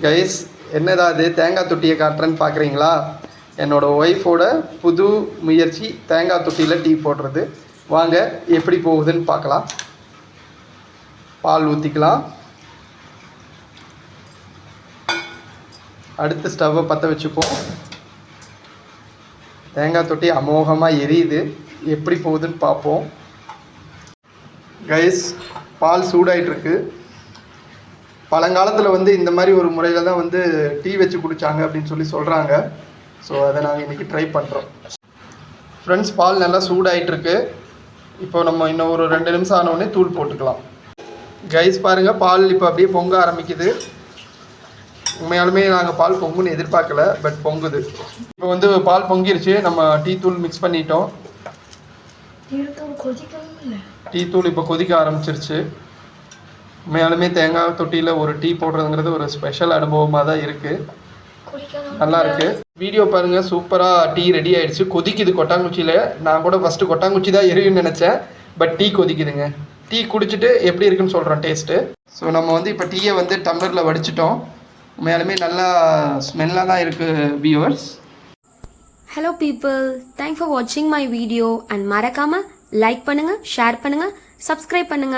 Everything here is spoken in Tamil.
கைஸ் என்னடா அது தேங்காய் தொட்டியை காட்டுறேன்னு பார்க்குறீங்களா? என்னோடய ஒய்ஃபோட புது முயற்சி தேங்காய் தொட்டியில் டீ போடுறது. வாங்க எப்படி போகுதுன்னு பார்க்கலாம். பால் ஊற்றிக்கலாம். அடுத்து ஸ்டவ்வை பற்ற வச்சுப்போம். தேங்காய் தொட்டி அமோகமாக எரியுது. எப்படி போகுதுன்னு பார்ப்போம். கைஸ் பால் சூடாயிட்ருக்கு. பழங்காலத்தில் வந்து இந்த மாதிரி ஒரு முறையில் தான் வந்து டீ வச்சு குடித்தாங்க அப்படின்னு சொல்லி சொல்கிறாங்க. ஸோ அதை நாங்கள் இன்றைக்கி ட்ரை பண்ணுறோம். ஃப்ரெண்ட்ஸ், பால் நல்லா சூடாயிட்ருக்கு. இப்போ நம்ம இன்னும் ஒரு 2 நிமிஷம் ஆனவுடனே தூள் போட்டுக்கலாம். கைஸ் பாருங்கள், பால் இப்போ அப்படியே பொங்க ஆரம்பிக்குது. உண்மையாலுமே நாங்கள் பால் பொங்குன்னு எதிர்பார்க்கல, பட் பொங்குது. இப்போ வந்து பால் பொங்கிருச்சு. நம்ம டீ தூள் மிக்ஸ் பண்ணிட்டோம். டீ தூள் இப்போ கொதிக்க ஆரம்பிச்சிருச்சு. உண்மையாலுமே தேங்காய் தொட்டியில் ஒரு டீ போடுறதுங்கிறது ஒரு ஸ்பெஷல் அனுபவமாக தான் இருக்குது. நல்லா இருக்குது. வீடியோ பாருங்கள், சூப்பராக டீ ரெடி ஆகிடுச்சு. கொதிக்குது கொட்டாங்குச்சியில். நான் கூட ஃபஸ்ட்டு கொட்டாங்குச்சி தான் எரியும்னு நினச்சேன், பட் டீ கொதிக்குதுங்க. டீ குடிச்சிட்டு எப்படி இருக்குன்னு சொல்கிறோம் டேஸ்ட்டு. ஸோ நம்ம வந்து இப்போ டீயை வந்து டம்ளரில் வடிச்சிட்டோம். உண்மையாலுமே நல்லா ஸ்மெல்லாக தான் இருக்குது viewers. Hello people, thanks for வாட்சிங் மை வீடியோ அண்ட் மறக்காமல் லைக் பண்ணுங்கள், ஷேர் பண்ணுங்கள், சப்ஸ்கிரைப் பண்ணுங்கள்.